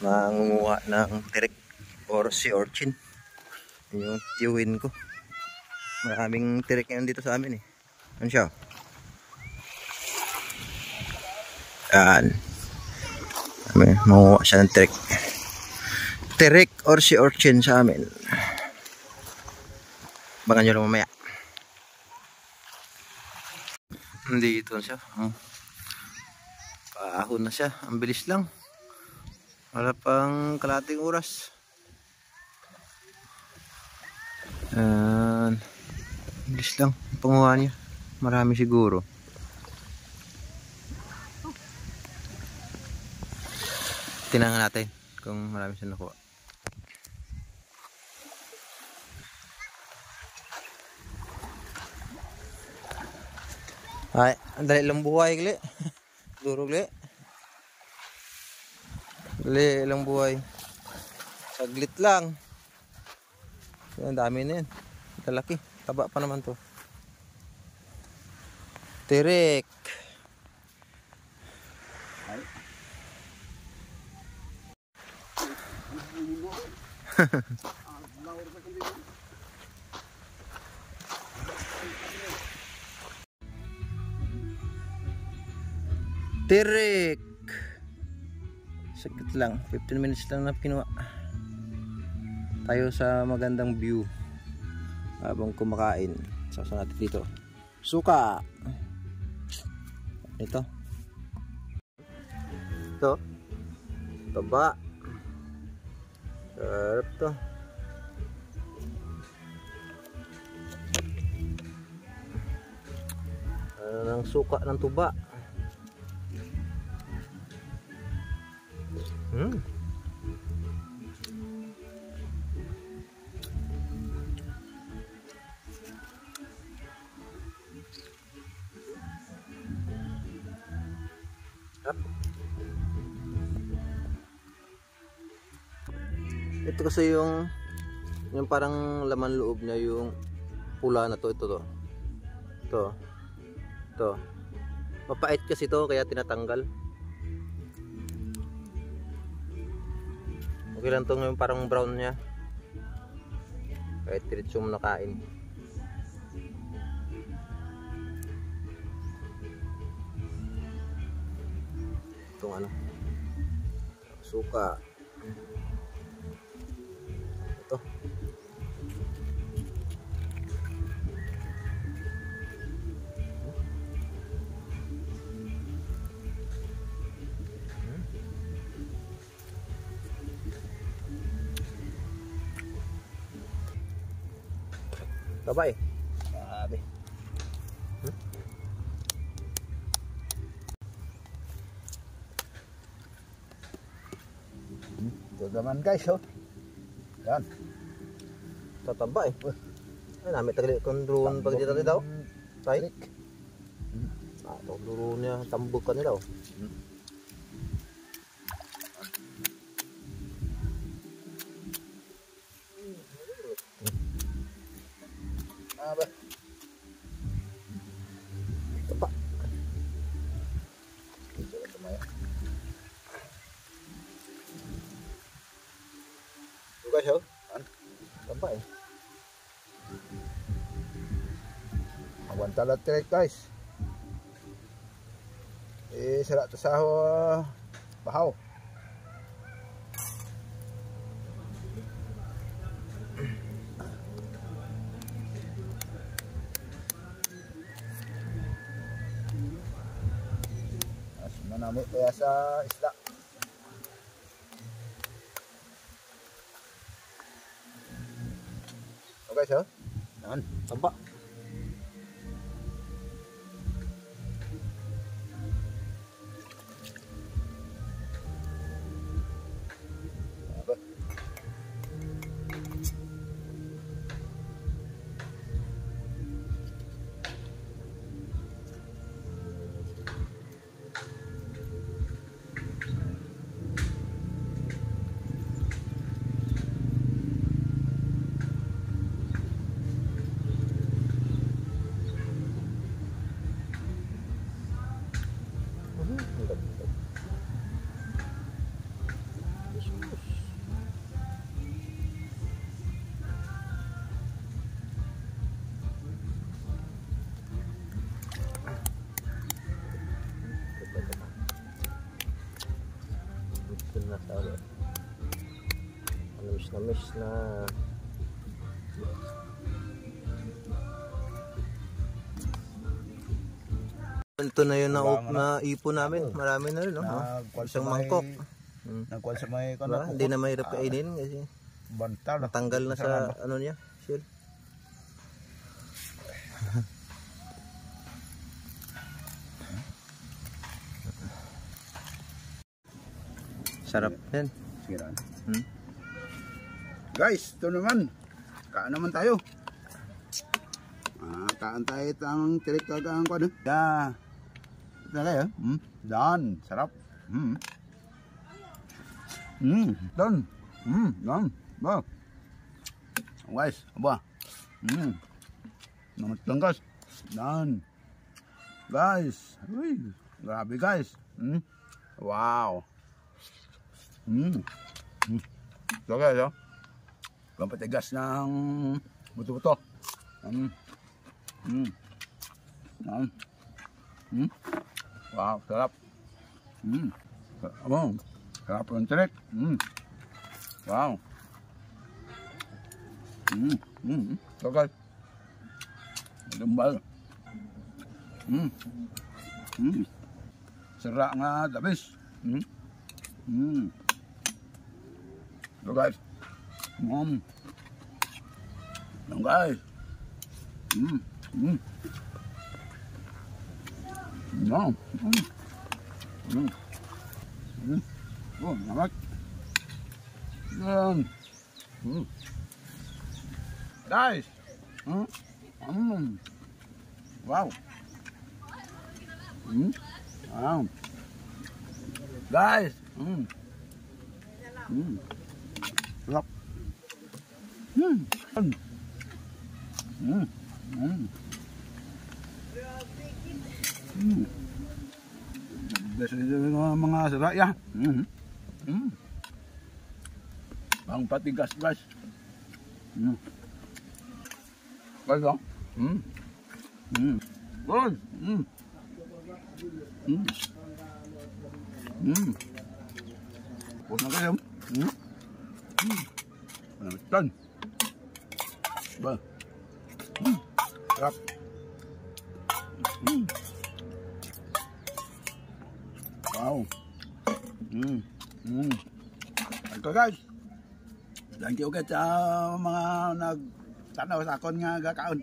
Nangunguha ng tirik or sea urchin. Yung tiyuhin ko. Maraming tirik ngayon dito sa amin eh. Ano siya? Yan. Mangunguha siya ng tirik. Tirik or sea urchin sa amin. Baka nyo lang mamaya. Dito siya. Paahon na siya. Ang bilis lang. Wala pang kalating oras. Bilis lang. Panguha niya. Marami siguro. Tinangan natin kung marami siya nakuha. Ay, ang dali lang buhay gali. Duro gali. Dali lang buhay. Saglit lang. Ang dami na yan. Kalaki. Taba pa naman to. Tirik. Tirik. Saglit lang. 15 minutes lang na kinuha. Tayo sa magandang view habang kumakain. Sasaw natin dito. Suka. Ito. Ito. Taba. Sarap to. Ng suka ng tuba. Ito kasi yung parang laman loob niya, yung pula na to. Ito mapait kasi to kaya tinatanggal. Okay lang to yung parang brown niya kahit diretso mo nakain. Itong suka. Ito. Kabay. Sabi. Ito naman guys, oh. Yan. Tataba eh. Ay, namin tagali kung drone pag dito daw. Tay. Ito drone niya, tambok ka nila oh. Aba. Taba. Ito tumaya. Ito guys, oh. Taba eh. Aguanta lang tirik guys. Sara to sa bahaw. Manamit kaya sa isla. Okay, sir. Yan, taba. Ito na sa ulit. Namis na. Ito na yun na ipon namin. Marami na rin, no? Isang mangkok. Nagkuhan sa may Diba? Hindi na mahirap kainin kasi bantal. natanggal na sa ano niya, shell. Sarap yan. Sige lang. Guys, ito naman. Kaan naman tayo. Kaan tayo itang tirik kagang kwa doon. Ya. Ito na kayo. Dan. Sarap. Dan. Dan. Ba. Guys, aba. Namat lang guys. Dan. Guys. Uy. Grabe guys. Wow. Ito guys, oh. Pampatigas ng buto-buto. Wow, sarap. Sarap ng tirik. Wow. Ito guys. Dumbal. Sira nga dabis. Ito guys. Ito guys. Oh, namak. Guys. Wow. Wow. Guys. Sarap. Best ng mga saraya. Pang patigas guys. Guys, oh. Good. Huwag na kayo. Tan. Ba. Sarap. Wow. Okay guys. Thank you ulit sa mga nagtanaw sa akon nga gakaon.